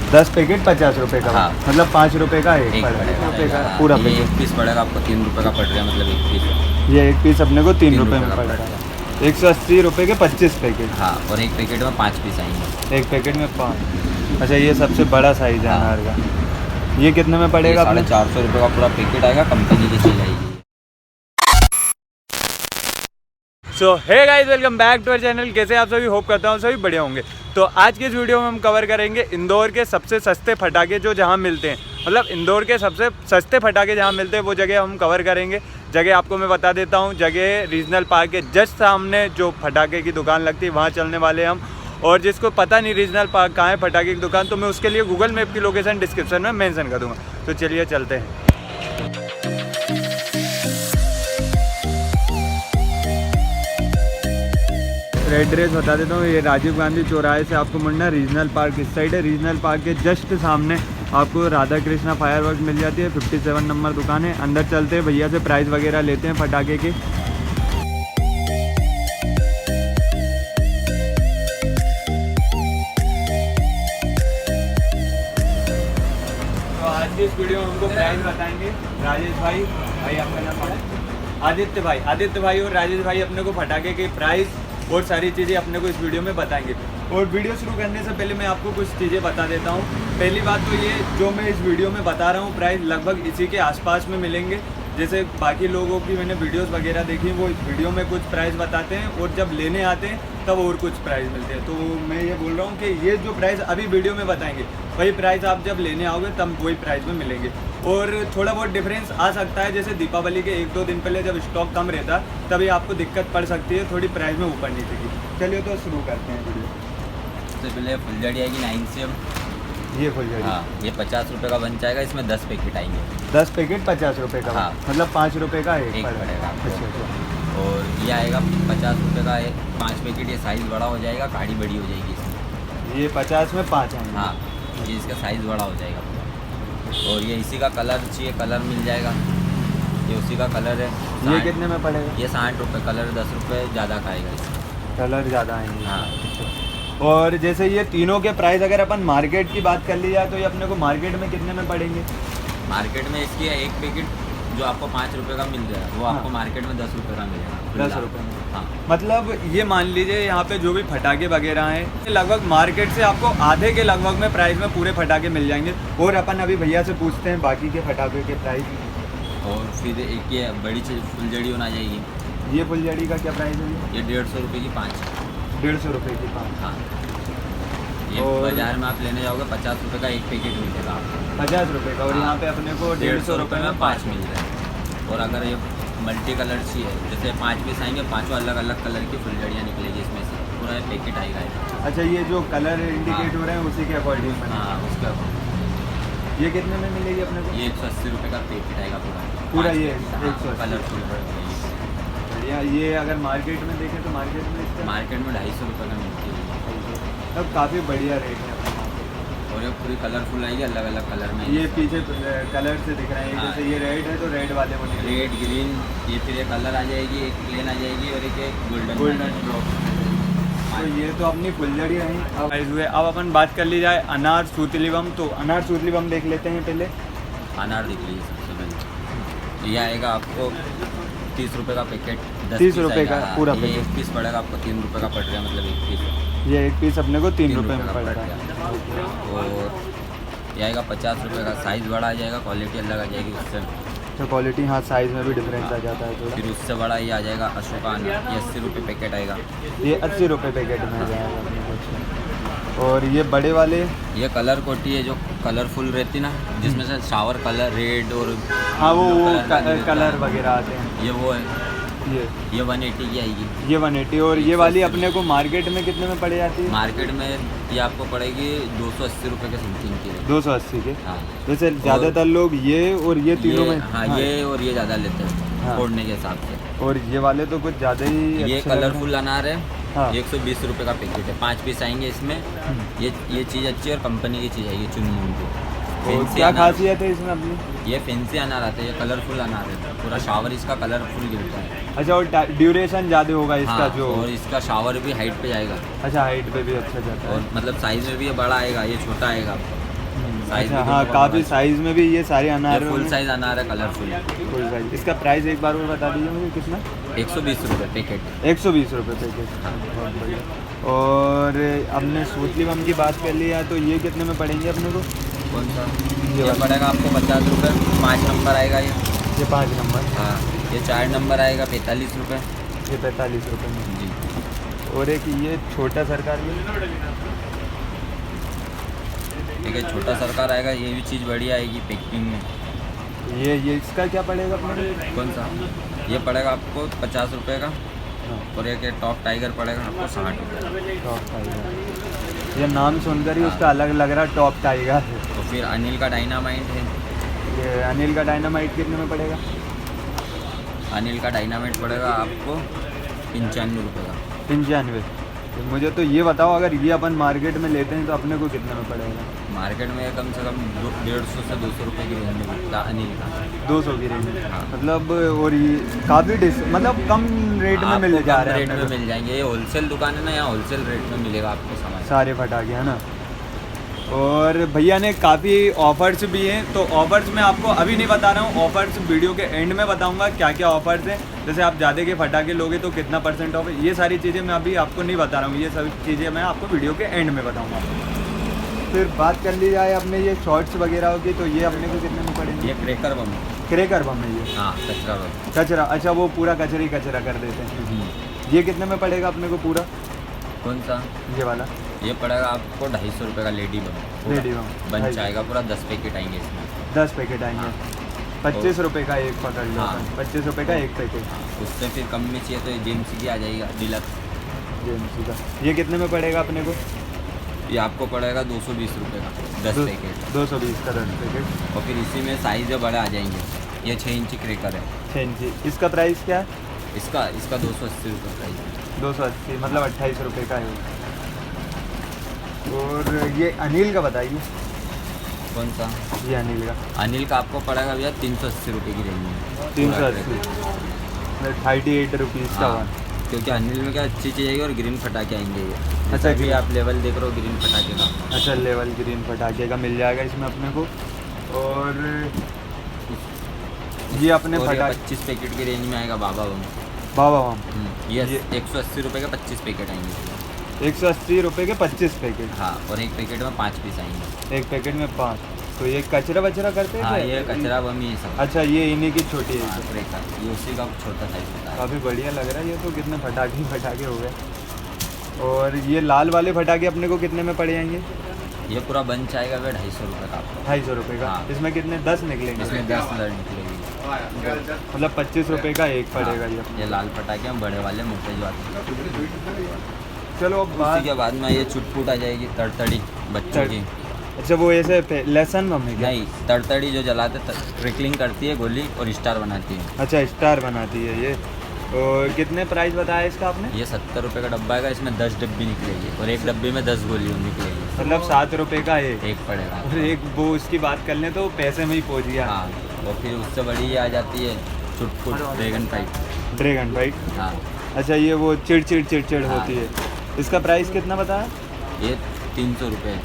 10 packet 50 रुपये का। हाँ। मतलब 5 रुपये का एक पड़ेगा रुपये का हाँ, पूरा ये पैकेट। एक पीस पड़ेगा आपको 3 रुपये का पड़ रहा है, मतलब एक पीस ये एक पीस अपने को 3 3 रुपये रुपये में का पड़ पड़ रहा रहा है। 180 रुपये के 25 पैकेट। हाँ, और एक पैकेट में 5 पीस आएंगे। एक पैकेट में 5। अच्छा, ये सबसे बड़ा साइज़ है हाँ। अनार का। ये कितने में पड़ेगा? 450 रुपये का पूरा पैकेट आएगा, कंपनी की चीज़ आएगी। So hey guys, welcome back to our channel. कैसे आप सभी? होप करता हूँ सभी बढ़िया होंगे। तो आज की इस वीडियो में हम कवर करेंगे इंदौर के सबसे सस्ते फटाके जो जहाँ मिलते हैं। मतलब इंदौर के सबसे सस्ते फटाके जहाँ मिलते हैं वो जगह हम कवर करेंगे। जगह आपको मैं बता देता हूँ, जगह रीजनल पार्क के जस्ट सामने जो फटाके की दुकान लगती है वहाँ चलने वाले हम। और जिसको पता नहीं रीजनल पार्क कहाँ है फटाके की दुकान, तो मैं उसके लिए गूगल मैप की लोकेशन डिस्क्रिप्शन में मेंशन कर दूँगा। तो चलिए चलते हैं। रेड ड्रेस बता देता हूँ, ये राजीव गांधी चौराहे से आपको मुड़ना, रीजनल पार्क इस साइड है। रीजनल पार्क के जस्ट सामने आपको राधा कृष्णा फायरवर्क मिल जाती है। 57 नंबर दुकान है। अंदर चलते हैं, भैया से प्राइस वगैरह लेते हैं फटाके के। तो आज की इस वीडियो में हमको प्राइस बताएंगे राजेश भाई। आपका नाम है? आदित्य भाई और राजेश भाई अपने को फटाके के प्राइस और सारी चीज़ें अपने को इस वीडियो में बताएंगे। और वीडियो शुरू करने से पहले मैं आपको कुछ चीज़ें बता देता हूँ। पहली बात तो ये, जो मैं इस वीडियो में बता रहा हूँ प्राइस लगभग इसी के आसपास में मिलेंगे। जैसे बाकी लोगों की मैंने वीडियोस वगैरह देखी, वो इस वीडियो में कुछ प्राइस बताते हैं और जब लेने आते हैं तब और कुछ प्राइस मिलते हैं। तो मैं ये बोल रहा हूँ कि ये जो प्राइस अभी वीडियो में बताएंगे वही प्राइस आप जब लेने आओगे तब वही प्राइस में मिलेंगे। और थोड़ा बहुत डिफरेंस आ सकता है, जैसे दीपावली के 1-2 दिन पहले जब स्टॉक कम रहता तभी आपको दिक्कत पड़ सकती है थोड़ी प्राइस में ऊपर नीचे की। चलिए तो शुरू करते हैं वीडियो। सबसे पहले फुलझड़ी आएगी 9 ये फुलझड़ी। हाँ, ये 50 रुपये का बन जाएगा। इसमें 10 पैकेट आएंगे। 10 पैकेट 50 रुपये का। हाँ। मतलब 5 रुपये का एक पड़ेगा आपको। अच्छा। और ये आएगा 50 रुपये का 5 पैकेट। ये साइज़ बड़ा हो जाएगा, गाड़ी बड़ी हो जाएगी इसमें। ये 50 में 5 आएंगे। हाँ, ये इसका साइज़ बड़ा हो जाएगा पूरा। और ये इसी का कलर चाहिए, कलर मिल जाएगा। ये उसी का कलर है। ये कितने में पड़ेगा? ये 60 रुपये कलर, 10 रुपये ज़्यादा का आएगा इसका। कलर ज़्यादा आएंगे। हाँ। और जैसे ये तीनों के प्राइस अगर अपन मार्केट की बात कर ली जाए तो ये अपने को मार्केट में कितने में पड़ेंगे? मार्केट में इसकी एक पैकेट जो आपको 5 रुपये का मिल जाएगा वो आपको मार्केट में 10 रुपये का मिलेगा। 10 रुपये में। हाँ। मतलब ये मान लीजिए यहाँ पे जो भी फटाके वगैरह हैं लगभग मार्केट से आपको आधे के लगभग में प्राइस में पूरे फटाके मिल जाएंगे। और अपन अभी भैया से पूछते हैं बाकी के फटाके के प्राइस। और फिर एक ये बड़ी चीज़ फुलझड़ी होना जाएगी। ये फुलझड़ी का क्या प्राइस है? ये 150 रुपये की 5। 150 रुपये की 5। हाँ। ये और बाजार में आप लेने जाओगे 50 रुपये का एक पैकेट मिलेगा आपको। 50 रुपये का। और हाँ। यहाँ पे अपने को 150 रुपये में 5 मिल रहा है। और अगर ये मल्टी कलर चाहिए, जैसे 5 पीस आएंगे, 5 अलग अलग कलर की फुलझड़ियाँ निकलेगी इसमें से, पूरा पैकेट आएगा। अच्छा, ये जो कलर इंडिकेट हो रहे हैं उसी के अकॉर्डिंग। हाँ, उसका ये कितने में मिलेगी अपने को? ये 180 रुपये का पैकेट आएगा पूरा ये 180 कलरफुल। बढ़िया। ये अगर मार्केट में देखें तो मार्केट में इसका मार्केट में 250 रुपये का मिलती है। तब काफ़ी बढ़िया रेट है अपने यहाँ पे। और ये पूरी कलरफुल आएगी, अलग अलग कलर में। ये पीछे कलर से दिख रहे हैं। हाँ। जैसे ये रेड है तो रेड वाले वो निकलेंगे। रेड, ग्रीन, ये फिर एक कलर आ जाएगी, एक प्लेन आ जाएगी और एक गोल्डन ड्रॉप। तो ये तो अपनी फुलझड़ी रही। अब अपन बात कर ली जाए अनार सूतली बम। तो अनार सूतली बम देख लेते हैं पहले। अनार दिख लीजिए सबसे पहले। ये आएगा आपको 30 रुपये का पैकेट। 30 रुपये का पूरा पैकेट। पैकेट। एक पीस पड़ेगा आपको 3 रुपये का पड़ रहा है, मतलब एक पीस। ये एक पीस अपने को 3 3 रुपये रुपये में का पड़ पड़ रहा है। और ये आएगा 50 रुपये का। साइज़ बड़ा आ जाएगा, क्वालिटी अलग आ जाएगी उससे। तो क्वालिटी, हाँ, साइज़ में भी डिफरेंस आ जाता है थोड़ा। फिर उससे बड़ा ये आ जाएगा अशोका अनार। ये 80 रुपये पैकेट आएगा। ये 80 रुपये पैकेट में आ जाएगा अपने को। अच्छा। और ये बड़े वाले, ये कलर कोटी है जो कलरफुल रहती ना, जिसमें से शावर कलर रेड और हाँ वो कलर कलर वगैरह आते हैं। ये वो है। ये 180 की आएगी। ये 180। और ये वाली अपने को मार्केट में कितने में पड़ जाती है? मार्केट में ये आपको पड़ेगी 280 रुपये के समथिंग की। 280 के। हाँ। जैसे ज़्यादातर लोग ये और ये तीनों में। हाँ, ये और ये ज़्यादा लेते हैं। हाँ। फोड़ने के हिसाब से। और ये वाले तो कुछ ज़्यादा ही ये अच्छे लग रहे हैं। कलरफुल अनार है। हाँ। 120 रुपये का पैकेट है। 5 पीस आएंगे इसमें। ये चीज़ अच्छी है और कंपनी की चीज़ आएगी चुनमुन की। और फैंसी क्या अनार। खासियत है इसमें अपनी? ये फैंसी अनार आता है, ये कलरफुल अनार है। पूरा शावर इसका कलरफुल गिरता है। अच्छा, और ड्यूरेशन ज़्यादा होगा इसका। हाँ, जो और इसका शावर भी हाइट पे जाएगा। अच्छा, हाइट पे भी अच्छा जाता है। और मतलब साइज़ में भी ये बड़ा आएगा, ये छोटा आएगा। साइज अच्छा हाँ, काफ़ी साइज़ में भी ये सारे अनार फुल साइज अनार है, कलरफुल। Full size. इसका प्राइस एक बार और बता दीजिए मुझे कितना? 120 रुपये पैकेट। 120 रुपये पैकेट। बहुत बढ़िया। और अपने सूतली बम की बात कर लिया तो ये कितने में पड़ेंगे अपने को? कौन सा? ये पड़ेगा आपको 50 रुपये। 5 नंबर आएगा ये 5 नंबर। हाँ, ये 4 नंबर आएगा 45 रुपये। ये 45 रुपये में जी। और एक ये छोटा सरकार में, ठीक है, छोटा सरकार आएगा, ये भी चीज़ बढ़िया आएगी पैकिंग में। ये इसका क्या पड़ेगा अपने को? कौन सा? ये पड़ेगा आपको 50 रुपये का। हाँ, और एक टॉप टाइगर पड़ेगा आपको 60 रुपये। Top tiger. ये नाम सुनकर ही उसका अलग लग रहा, टॉप टाइगर है। तो फिर अनिल का डायनामाइट है। ये अनिल का डायनामाइट कितने में पड़ेगा? अनिल का डायनामाइट पड़ेगा आपको 95 रुपये का। 95। तो मुझे तो ये बताओ, अगर ये अपन मार्केट में लेते हैं तो अपने को कितने में पड़ेगा? मार्केट में कम से कम 150 से 200 रुपये की रेंज में मिलता है अनिल का। 200 की रेंज। हाँ। मतलब और ये काफ़ी मतलब कम रेट में मिल जा रहा है रेट अपने में को। मिल जाएंगे। ये होलसेल दुकान है ना, यहाँ होलसेल रेट में मिलेगा आपको सामान। सारे फटाके है ना। और भैया ने काफ़ी ऑफ़र्स भी हैं, तो ऑफ़र्स मैं आपको अभी नहीं बता रहा हूँ, ऑफ़र्स वीडियो के एंड में बताऊँगा क्या क्या ऑफ़र्स हैं। जैसे आप ज़्यादा के फटाके लोगे तो कितना % ऑफ है, ये सारी चीज़ें मैं अभी आपको नहीं बता रहा हूँ, ये सभी चीज़ें मैं आपको वीडियो के एंड में बताऊँगा। फिर बात कर ली जाए अपने ये शॉर्ट्स वगैरह की, तो ये अपने को कितने में पड़ेंगे? ये क्रैकर बम। क्रैकर बम है ये? हाँ, कचरा बम। कचरा, अच्छा वो पूरा कचरा कर देते हैं। ये कितने में पड़ेगा अपने को पूरा? कौन सा? ये वाला? ये पड़ेगा आपको 250 रुपये का लेडी बम। लेडी बम बंच आएगा पूरा, 10 पैकेट आएंगे इसमें। 10 पैकेट आएंगे। 25 रुपये का एक पकड़ लो। हाँ। 25 रुपये का एक पैकेट। हाँ, उससे फिर कम में चाहिए तो ये जेम्स की आ जाएगा डिलक्स। जेम्स का ये कितने में पड़ेगा अपने को? ये आपको पड़ेगा 220 रुपये का 10 पैकेट। 220 का 10 पैकेट। और फिर इसी में साइज़ बड़े आ जाएंगे। ये 6 इंची क्रैकर है। 6 इंची। इसका प्राइस क्या है? इसका 280 रुपये प्राइस है। 280 मतलब 28 रुपये का है। और ये अनिल का बताइए। कौन सा? ये अनिल का। अनिल का आपको पड़ेगा भैया 380 रुपये की रेंज में। 380 38 रुपीज़ का हाँ, वन। क्योंकि अनिल में क्या अच्छी चीज़ आएगी और ग्रीन फटाके आएंगे ये। अच्छा, अभी आप लेवल देख रहे हो ग्रीन फटाके का। अच्छा, लेवल ग्रीन फटाके का मिल जाएगा इसमें अपने को। और ये अपने और ये फटाके 25 पैकेट की रेंज में आएगा बाबा बम। बाबा बम। ये ये 180 रुपये के 25 पैकेट आएंगे। 180 रुपये के 25 पैकेट। हाँ, और एक पैकेट में 5 पीस आएंगे। एक पैकेट में 5। तो ये कचरा वचरा करते हैं हाँ, क्या? ये कचरा बम ही है सब। अच्छा, ये इन्हीं की छोटी हाँ, है। क्रैकर ये उसी का छोटा साइज होता है। काफ़ी बढ़िया लग रहा है ये तो। कितने फटाके हो गए। और ये लाल वाले फटाके अपने को कितने में पड़ जाएंगे? ये पूरा बंच आएगा भैया 250 रुपये का आपको। 250 रुपये का। हाँ। इसमें कितने 10 निकलेंगे? इसमें 10 लड़ निकलेगी। मतलब 25 रुपये का एक पड़ेगा ये। ये लाल फटाके हैं बड़े वाले मोटे जो आते हैं। चलो अब उसी बात। के बाद में ये चुटपुट आ जाएगी तड़तड़ी बच्चों की। अच्छा, वो ऐसे लहसन बम है क्या? नहीं, तड़तड़ी जो जलाते ट्रिकलिंग करती है गोली और स्टार बनाती है। अच्छा, स्टार बनाती है ये। और कितने प्राइस बताया इसका आपने? ये 70 रुपये का डब्बा आएगा, इसमें 10 डब्बी निकलेगी और एक डब्बे में 10 गोली निकलेगी। मतलब 7 रुपये का एक पड़ेगा। और एक वो उसकी बात कर लें तो पैसे में ही पहुँच गया। हाँ, और फिर उससे बड़ी ये आ जाती है चुटपुट ड्रैगन फाइट। Dragon fight. हाँ। अच्छा, ये वो चिड़ हाँ। होती है। इसका प्राइस कितना बताया? ये 300 रुपये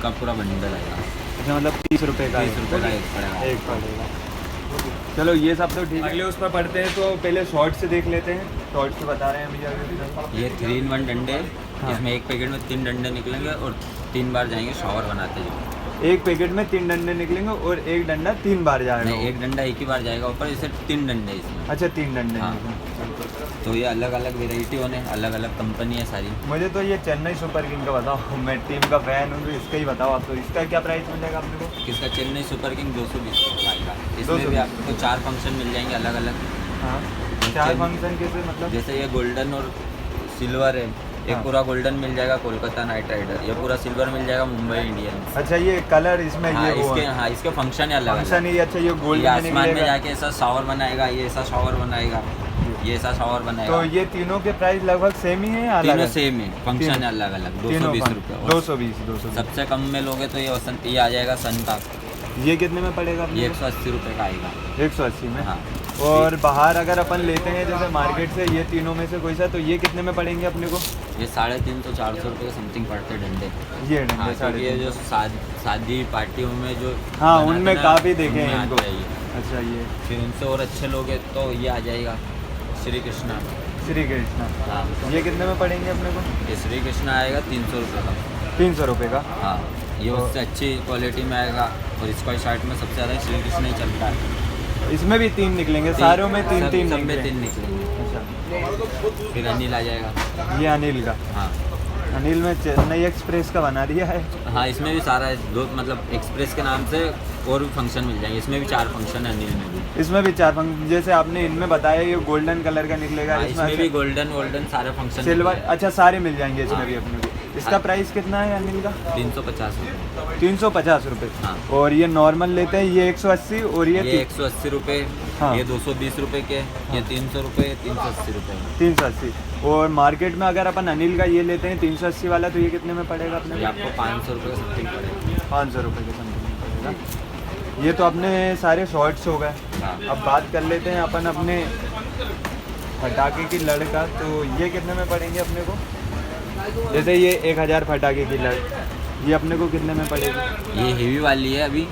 का पूरा बंडल आएगा। अच्छा, मतलब 30 रुपये का 30 रुपये का एक पड़ेगा। एक पड़ेगा। चलो ये सब तो ठीक है। अगले उस पर पढ़ते हैं तो पहले शॉर्ट से देख लेते हैं। शॉर्ट से बता रहे हैं भैया। ये 3 in 1 डंडे। हाँ। इसमें एक पैकेट में 3 डंडे निकलेंगे और 3 बार जाएंगे शावर बनाते हुए। एक पैकेट में 3 डंडे निकलेंगे और एक डंडा 3 बार जाएगा। नहीं, एक डंडा एक ही बार जाएगा ऊपर, इसे 3 डंडे इसमें। अच्छा, 3 डंडे। हाँ। तो ये अलग अलग वेराइटी होने, अलग अलग कंपनी है सारी। मुझे तो ये चेन्नई सुपर किंग का बताओ, मैं टीम का फैन हूँ तो इसका ही बताओ आप। तो इसका क्या प्राइस मिलेगा अपने को? किसका? चेन्नई सुपर किंग 220 का आएगा। 220 इसमें भी आपको 4 फंक्शन मिल जाएंगे अलग अलग। हाँ, 4 फंक्शन कैसे मतलब? जैसे ये गोल्डन और सिल्वर है। एक हाँ। पूरा गोल्डन मिल जाएगा कोलकाता नाइट राइडर, ये पूरा सिल्वर मिल जाएगा मुंबई इंडियंस। अच्छा, ये कलर इसमें हाँ, ये वो इसके है। हाँ, इसके फंक्शन है अलग फंक्शन अलग। ही। अच्छा, ये गोल्ड ये आसमान में जाके ऐसा शावर बनाएगा, ये ऐसा शावर बनाएगा, ये ऐसा शावर बनाएगा। तो ये तीनों के प्राइस लगभग सेम ही है या अलग तीनों है? सेम है, फंक्शन है अलग अलग। 220 रुपये। 220। सबसे कम में लोगे तो ये वसंत ये आ जाएगा सन का। ये कितने में पड़ेगा अपने ये को? 180 रुपये का आएगा। 180 में। हाँ। और बाहर अगर अपन लेते हैं जैसे मार्केट से ये तीनों में से कोई सा, तो ये कितने में पड़ेंगे अपने को? ये 350-400 रुपये के समथिंग पड़ते हैं डंडे। ये हाँ, डंडे क्योंकि साढ़े ये 300। जो शादी पार्टियों में जो हाँ बनाते उनमें ना, काफ़ी देखे हैं उनमें इनको। आता है ये। अच्छा ये फिर उनसे और अच्छे लोग हैं तो ये आ जाएगा श्री कृष्णा। श्री कृष्णा, हाँ, ये कितने में पड़ेंगे अपने को? ये श्री कृष्णा आएगा 300 रुपये का। 300 रुपये का। हाँ, ये तो- उससे अच्छी क्वालिटी में आएगा। और इसका शर्ट में सबसे ज़्यादा श्री कृष्णा ही चलता है। इसमें भी 3 निकलेंगे, सारों में 3 सब 3 में निकलेंगे। 3 निकलेंगे। अच्छा फिर अनिल आ जाएगा। ये अनिल का, हाँ अनिल में चेन्नई एक्सप्रेस का बना दिया है। हाँ, इसमें भी सारा है, दो मतलब एक्सप्रेस के नाम से और भी फंक्शन मिल जाएंगे। इसमें भी 4 फंक्शन है अनिल में भी। इसमें भी 4 फंक्शन, जैसे आपने इनमें बताया ये गोल्डन कलर का निकलेगा। हाँ, इसमें भी गोल्डन सारे फंक्शन सिल्वर, अच्छा सारे मिल जाएंगे इसमें हाँ। भी अपने को। इसका प्राइस कितना है अनिल का? 350 रुपये। 350 रुपये। हाँ। और ये नॉर्मल लेते हैं ये 180 और ये ये 180 रुपये, हाँ। ये 220 रुपये के, ये 300 रुपये, 380 रुपये। 380। और मार्केट में अगर अपन अनिल का ये लेते हैं 380 वाला तो ये कितने में पड़ेगा अपने ये को? आपको 500 रुपये का समथिंग पड़ेगा। 500 रुपये के समथिंग में पड़ेगा। ये तो अपने सारे शॉर्ट्स हो गए। हाँ, अब बात कर लेते हैं अपन अपने फटाके की लड़ का, तो ये कितने में पड़ेंगे अपने को? जैसे ये 1000 फटाके की लड़, ये अपने को कितने में पड़ेगी? ये हेवी वाली है अभी,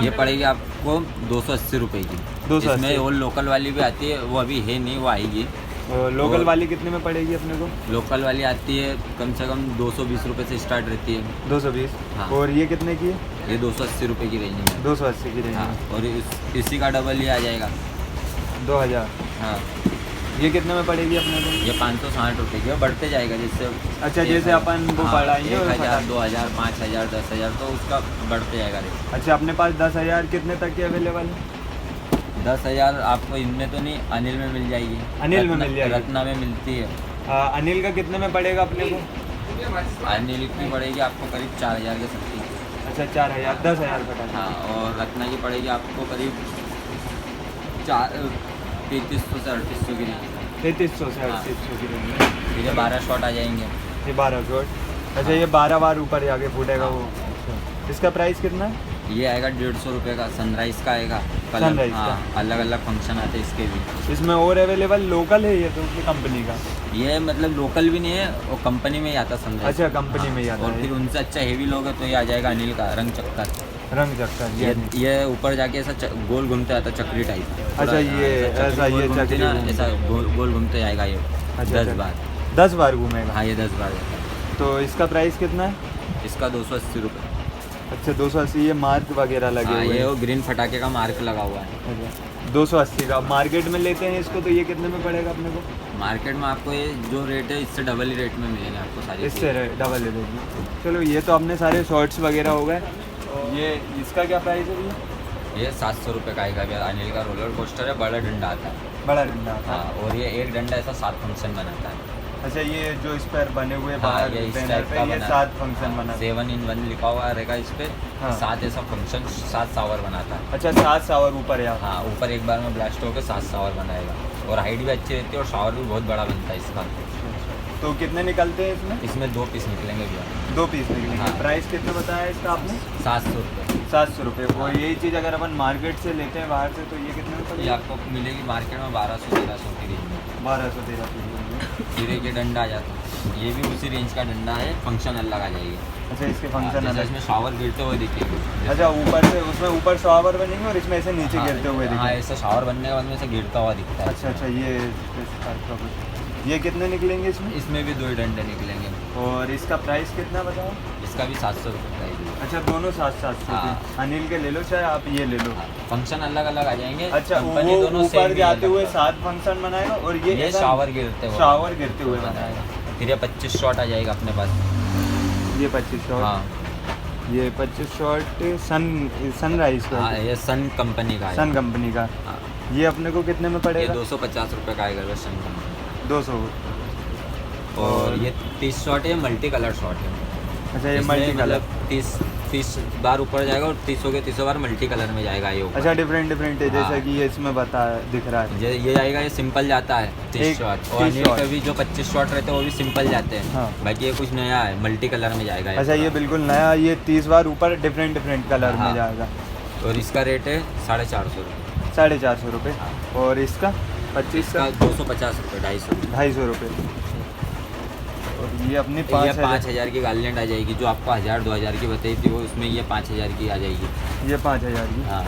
ये पड़ेगी आपको 280 रुपये की। 280। इसमें और लोकल वाली भी आती है, वो अभी है नहीं, वो आएगी। और लोकल और- वाली कितने में पड़ेगी अपने को? लोकल वाली आती है कम से कम 220 रुपये से स्टार्ट रहती है। 220। हाँ। और ये कितने की है? ये 280 रुपये की रेंज में। 280 की रेंज हाँ, में। और इसी का डबल ये आ जाएगा। 2000। हाँ, ये कितने में पड़ेगी अपने को? ये 560 रुपये की, और बढ़ते जाएगा जिससे। अच्छा, जैसे अपन वो बढ़ाएंगे और 1000, फटाके। 2000, 5000, 10,000 तो उसका बढ़ते जाएगा रेट। अच्छा, अपने पास 10,000 कितने तक की अवेलेबल है? 10,000 आपको इनमें तो नहीं, अनिल में मिल जाएगी। अनिल में मिल जाएगी। रत्ना में मिलती है। अनिल का कितने में पड़ेगा अपने को? अनिल की पड़ेगी आपको करीब 4000 के समथिंग। अच्छा 4000, 10,000 फटाके। हाँ, और रत्ना की पड़ेगी आपको करीब 3300 से 3800 की रेंज में। 3300 से हाँ। 3800 की रेंज में। फिर ये 12 शॉट आ जाएंगे। ये 12 शॉट। अच्छा, ये 12 बार ऊपर जाके फूटेगा वो। इसका प्राइस कितना है? ये आएगा 150 रुपये का। सनराइज का आएगा सनराइज हाँ, का। अलग अलग फंक्शन आते हैं इसके भी। इसमें और अवेलेबल लोकल है ये तो कंपनी का? ये मतलब लोकल भी नहीं है, वो कंपनी में ही आता सनराइज। अच्छा, कंपनी में ही आता और है। फिर उनसे अच्छा हेवी लोग है तो ये आ जाएगा अनिल का रंग चक्कर। रंग चक्कर ये ऊपर जाके ऐसा गोल घूमते आता चक्री टाइप। अच्छा, ये ऐसा ये चक्री ना, घूमती। ऐसा गोल घूमते जाएगा ये। अच्छा, 10 अच्छा। बार। 10 बार घूमेगा। हाँ, ये 10 बार है। तो इसका प्राइस कितना है? इसका 280 रुपये। अच्छा 280। ये मार्क वगैरह लगे हाँ, हुए ये हैं। वो ग्रीन फटाके का मार्क लगा हुआ है। अच्छा, 280 का मार्केट में लेते हैं इसको तो ये कितने में पड़ेगा अपने को? मार्केट में आपको ये जो रेट है इससे डबल ही रेट में मिलेंगे आपको सारी इससे डबल ले देंगे। चलो, ये तो अपने सारे शॉर्ट्स वगैरह हो गए। ये इसका क्या प्राइस है भैया? ये 700 रुपये का आएगा भैया। अनिल का रोलर कोस्टर है, बड़ा डंडा आता है। बड़ा डंडा। हाँ, और ये एक डंडा ऐसा 7 फंक्शन बनाता है। अच्छा, ये जो इस पर बने हुए हाँ, बाहर ये इस बैनर टाइप पे का ये बना 7 फंक्शन बना। 7 in 1 लिखा हुआ रहेगा इस पे। हाँ। 7 ऐसा फंक्शन, 7 सावर बनाता है। अच्छा, 7 शावर ऊपर है। हाँ, ऊपर एक बार में ब्लास्ट होकर 7 सावर बनाएगा। और हाइट भी अच्छी रहती है और शावर भी बहुत बड़ा बनता है इसका। तो कितने निकलते हैं इसमें? इसमें 2 पीस निकलेंगे भैया। 2 पीस निकलेंगे। हाँ। प्राइस कितना बताया इसका आपने? 700 रुपये। 700 रुपये। और यही चीज़ अगर अपन मार्केट से लेते हैं बाहर से तो ये कितने में ये पड़ेगी? आपको मिलेगी मार्केट में 1200-1300 की रेंज में। 1200-1300। फिर एक ये डंडा आ जाता है, ये भी उसी रेंज का डंडा है, फंक्शन अलग आ जाएगी। अच्छा, इसके हाँ, फंक्शन जैसे अलग। इसमें शावर गिरते हुए दिखेंगे। अच्छा, ऊपर से उसमें ऊपर शावर बनेंगे और इसमें ऐसे नीचे हाँ, गिरते हुए हाँ, दिखेंगे। ऐसा शावर बनने के बाद में ऐसे गिरता हुआ दिखता है। अच्छा अच्छा, ये इस टाइप का कुछ। ये कितने निकलेंगे इसमें? इसमें भी 2 ही डंडे निकलेंगे। और इसका प्राइस कितना बताओ? इसका भी 700 रुपये का ही है। अच्छा, दोनों 700 हाँ। अनिल के ले लो चाहे आप ये ले लो। फंक्शन अलग अलग आ जाएंगे। अच्छा, कंपनी वो दोनों ऊपर same ही जाते अलग हुए है। 7 फंक्शन बनाएगा और ये ये ऐसा शावर गिरते हुए शावर गिरते हुए बनाएगा। फिर ये 25 शॉट आ जाएगा अपने पास। ये 25 शॉट। हाँ, ये 25 शॉट सनराइज का हाँ, है। ये सन कंपनी का है। सन कंपनी का। हाँ, ये अपने को कितने में ये पड़ेगा? 250 रुपये का आएगा सन कंपनी। 200। और ये 30 शॉट है, मल्टी कलर शॉट है। अच्छा, ये इसमें मल्टी कलर। मतलब 30 बार ऊपर जाएगा और 30 के 30 बार मल्टी कलर में जाएगा ये ऊपर। अच्छा, डिफरेंट डिफरेंट है जैसा हाँ। कि ये इसमें बता दिख रहा है। ये जाएगा, ये सिंपल जाता है 30 एक शॉट। 30 और अनिल शॉट। का भी जो 25 शॉट रहते हैं वो भी सिंपल जाते हैं। हाँ। बाकी ये कुछ नया है, मल्टी कलर में जाएगा। अच्छा, ये बिल्कुल नया, ये 30 बार ऊपर डिफरेंट डिफरेंट कलर में हाँ। जाएगा। और इसका रेट है 450 रुपये। 450 रुपये। हाँ। और इसका 25 इसका का 250 रुपये, 250। 250 रुपये। और ये अपनी ये 5,000 की गार्लैंड आ जाएगी, जो आपको 1,000-2,000 की बताई थी वो उसमें ये 5,000 की आ जाएगी। ये 5,000 की। हाँ,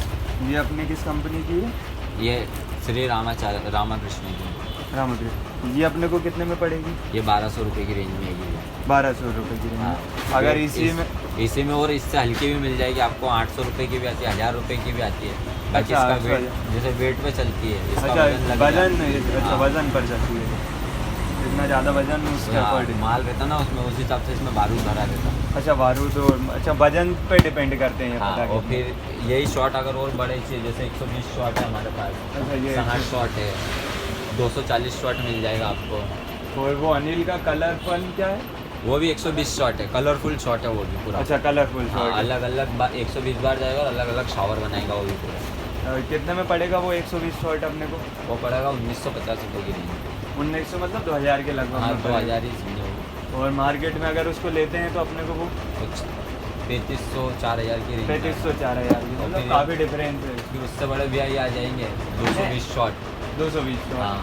ये अपनी किस कंपनी की है? ये श्री रामाकृष्ण की। रामकृष्ण। ये अपने को कितने में पड़ेगी? ये 1,200 रुपये की रेंज में आएगी। 1,200 रुपये की हाँ, रेंज। अगर इसी में और इससे हल्की भी मिल जाएगी आपको, 800 रुपये की भी आती है, 1,000 रुपये की भी आती है। बाकी अच्छा, इसका वेट जैसे वेट पे चलती है, इसका अच्छा वजन लग वजन, जाता है। अच्छा हाँ। वजन पर जाती है, जितना ज़्यादा वजन उसके हाँ, अकॉर्डिंग माल रहता ना उसमें, उस हिसाब से इसमें बारूद भरा रहता। अच्छा बारूद और अच्छा वजन पे डिपेंड करते हैं ये हाँ, पटाखे। और फिर यही शॉट अगर और बड़े चाहिए, जैसे 120 शॉट है हमारे पास, अच्छा ये 60 शॉट है, 240 शॉट मिल जाएगा आपको। और वो अनिल का कलरफुल क्या है? वो भी 120 शॉट है, कलरफुल शॉट है वो भी पूरा। अच्छा कलरफुल हाँ, शॉट। अलग अलग 120 बार जाएगा और अलग अलग शावर बनाएगा वो भी पूरा। कितने में पड़ेगा वो 120 शॉट अपने को? वो पड़ेगा 1950 रुपये की रेंज। 1900 मतलब 2,000 के लगभग हाँ, में पड़ेगा। 2,000 ही समझो। और मार्केट में अगर उसको लेते हैं तो अपने को वो कुछ 3,500-4,000 की रेंज। 3,500 4,000 की, और मतलब फिर- काफ़ी डिफरेंस है। फिर उससे बड़े भी आ जाएंगे 220 शॉट। 220 शॉट। हाँ,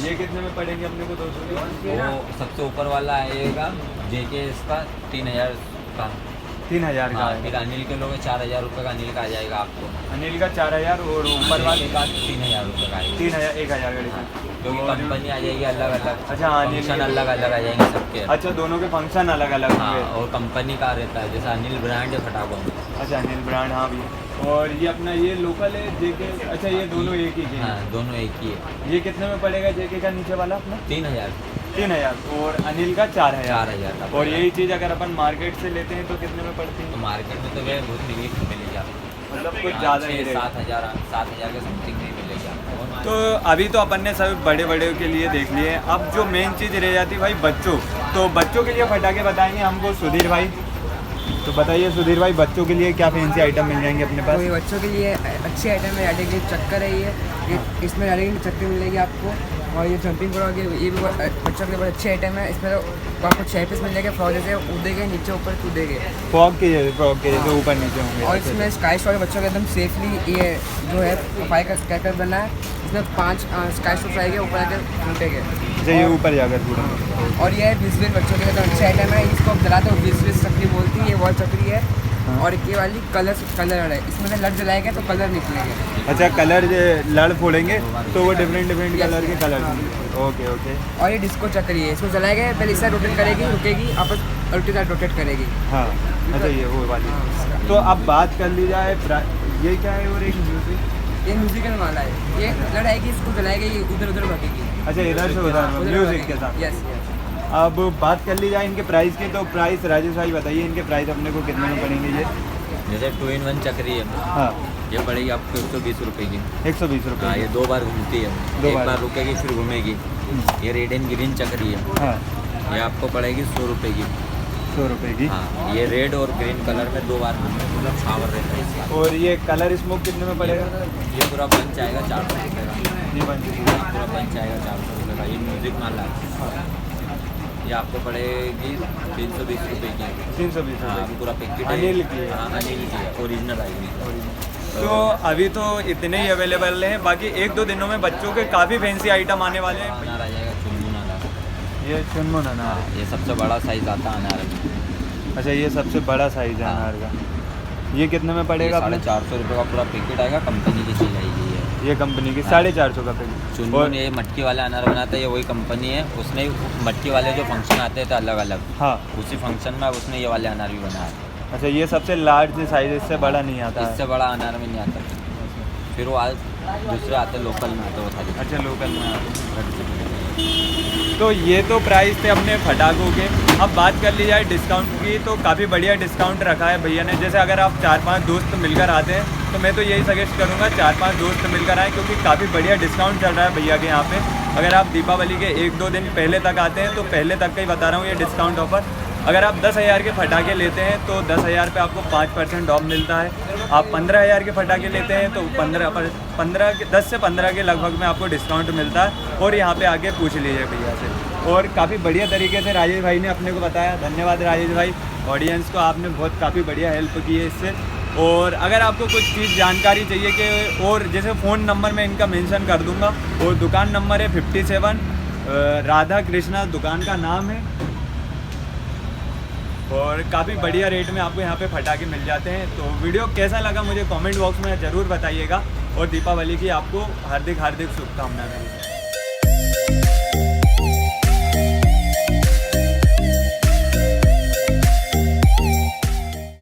ये कितने में पड़ेंगे अपने को 220? वो सबसे ऊपर वाला आएगा जेके इसका 3,000 का। 3,000 का हाँ, है। फिर अनिल के लोगे 4,000 रुपये का अनिल का आ जाएगा आपको। अनिल का 4,000 और ऊपर वाले का 3,000 रुपये का आएगा। 3,000 1,000 का डिफरेंस। क्योंकि और- कंपनी आ जाएगी अलग अलग, अच्छा अनिल फंक्शन अलग अलग आ जाएंगे सबके। अच्छा दोनों के फंक्शन अलग अलग हाँ, होंगे। और कंपनी का रहता है, जैसे अनिल ब्रांड है फटाकों में। अच्छा अनिल ब्रांड, हाँ भी। और ये अपना ये लोकल है जेके, अच्छा ये दोनों एक ही के हैं। हाँ, दोनों एक ही है। ये कितने में पड़ेगा जेके का नीचे वाला अपना? 3,000 3,000 और अनिल का 4,000। 4,000 का और पड़ेगा। यही चीज़ अगर अपन मार्केट से लेते हैं तो कितने में पड़ती तो है? मार्केट में तो वह बहुत रिलीफ मिलेगी आपको, मतलब कुछ ज़्यादा ही रेट। 7,000 के समथिंग नहीं मिलेगी आपको। और तो अभी तो अपन ने सब बड़े बड़े के लिए देख लिए। अब जो मेन चीज़ रह जाती है भाई बच्चों, तो बच्चों के लिए पटाखे बताएंगे हमको सुधीर भाई। तो बताइए सुधीर भाई, बच्चों के लिए क्या फैंसी आइटम मिल जाएंगे अपने तो पास? ये बच्चों के लिए अच्छी आइटम है। यानी कि चक्कर है ये इसमें यानी कि चक्कर मिलेगी आपको। और ये जंपिंग फ्रॉग है, ये भी बच्चों के लिए बहुत अच्छी आइटम है। इसमें तो आपको 6 पीस मिल जाएगा। फ्रॉग जैसे उड़ेगे नीचे ऊपर कूदेगे, फ्रॉक के जैसे ऊपर नीचे होंगे। और इसमें स्काई शॉट बच्चों के एकदम सेफली ये जो है सफाई का कैकर बना है। इसमें 5 स्काई शॉट आएंगे, ऊपर आकर टूटेंगे। अच्छा ये ऊपर जाकर पूरा। और ये विजविल बच्चों के लिए तो अच्छी आइटम है। इसको आप जलाते हो विजविल चक्री बोलती है, ये वॉल चक्री है। हाँ। और ये वाली कलर है, इसमें से लट जलाएगा तो कलर निकलेंगे। अच्छा कलर लड़ फोड़ेंगे तो वो डिफरेंट कलर के कलर। हाँ। Okay okay. और ये डिस्को चक्री है, इसको जलाएगा पहले इस साइड रोटेट करेगी, रुकेगी, आपस उल्टी साइड रोटेट करेगी। हाँ अच्छा ये वो वाली। हाँ। तो अब बात कर ली जाए ये क्या है? और एक म्यूजिक, ये म्यूजिकल वाला है, ये लड़ाएगी, इसको जलाएगा, ये उधर उधर भागेगी अच्छा इधर से उधर म्यूजिक के साथ। Yes yes. अब बात कर ली जाए इनके प्राइस की, तो प्राइस राजेश भाई बताइए इनके प्राइस अपने को कितने में पड़ेंगे ये? जैसे 2-in-1 चक्री है, हाँ ये पड़ेगी आपको 120 रुपये की। 120 हाँ, रुपये। ये 2 बार घूमती है, दो एक बार। बार रुकेगी फिर घूमेगी। ये रेड एंड ग्रीन चक्री है, हाँ ये आपको पड़ेगी 100 रुपये की। 100 रुपये की। हाँ, ये रेड और ग्रीन कलर में 2 बार मतलब शावर रहता है इसका। और ये कलर स्मोक कितने में पड़ेगा? ये पूरा बंच आएगा 400 रुपये का। ये बन पूरा बंच आएगा 400 रुपये का। ये म्यूजिक माला है, ये आपको पड़ेगी 320 रुपये की। 320 हाँ, रुपये पूरा पैकेट अनिल की है। हाँ, अनिल की है, ओरिजिनल आएगी। तो अभी तो इतने ही अवेलेबल हैं, बाकी 1-2 दिनों में बच्चों के काफ़ी फैंसी आइटम आने वाले हैं। अनार आ जाएगा, चुनमुन अनार। ये चुनमुन अनार है। ये सबसे बड़ा साइज आता है अनार में। अच्छा ये सबसे बड़ा साइज है हाँ। अनार का। ये कितने में पड़ेगा अपने? 450 रुपये का पूरा पैकेट आएगा, कंपनी की चीज़ आएगी ये। ये कंपनी की हाँ। 450 का पैकेट। चुनमुन ये मटकी वाला अनार बनाता है, ये वही कंपनी है। उसने मटकी वाले जो फंक्शन आते थे अलग अलग, हाँ उसी फंक्शन में उसने ये वाले अनार भी बनाया है। अच्छा ये सबसे लार्ज साइज, इससे बड़ा नहीं आता इससे है। बड़ा अनार में नहीं आता। फिर वो दूसरे आते लोकल में आते वो खाली। अच्छा लोकल में आता। तो ये तो प्राइस थे अपने फटाकों के। अब बात कर ली जाए डिस्काउंट की, तो काफ़ी बढ़िया डिस्काउंट रखा है भैया ने। जैसे अगर आप 4-5 दोस्त मिलकर आते हैं तो मैं तो यही सजेस्ट करूँगा 4-5 दोस्त मिलकर आए, क्योंकि काफ़ी बढ़िया डिस्काउंट चल रहा है भैया के यहाँ पे। अगर आप दीपावली के 1-2 दिन पहले तक आते हैं तो पहले तक का ही बता रहा हूँ ये डिस्काउंट ऑफर। अगर आप 10,000 के फटाके लेते हैं तो 10,000 पे आपको 5% ऑफ मिलता है। आप 15,000 के फटाके लेते हैं तो 10 से 15 के लगभग में आपको डिस्काउंट मिलता है। और यहाँ पे आके पूछ लीजिए भैया से। और काफ़ी बढ़िया तरीके से राजेश भाई ने अपने को बताया। धन्यवाद राजेश भाई। ऑडियंस को आपने बहुत काफ़ी बढ़िया हेल्प की है इससे। और अगर आपको कुछ चीज़ जानकारी चाहिए कि, और जैसे फ़ोन नंबर मैं इनका मेंशन कर दूंगा, और दुकान नंबर है 57, राधा कृष्णा दुकान का नाम है। और काफ़ी बढ़िया रेट में आपको यहाँ पे फटाके मिल जाते हैं। तो वीडियो कैसा लगा मुझे कमेंट बॉक्स में ज़रूर बताइएगा और दीपावली की आपको हार्दिक हार्दिक शुभकामनाएं।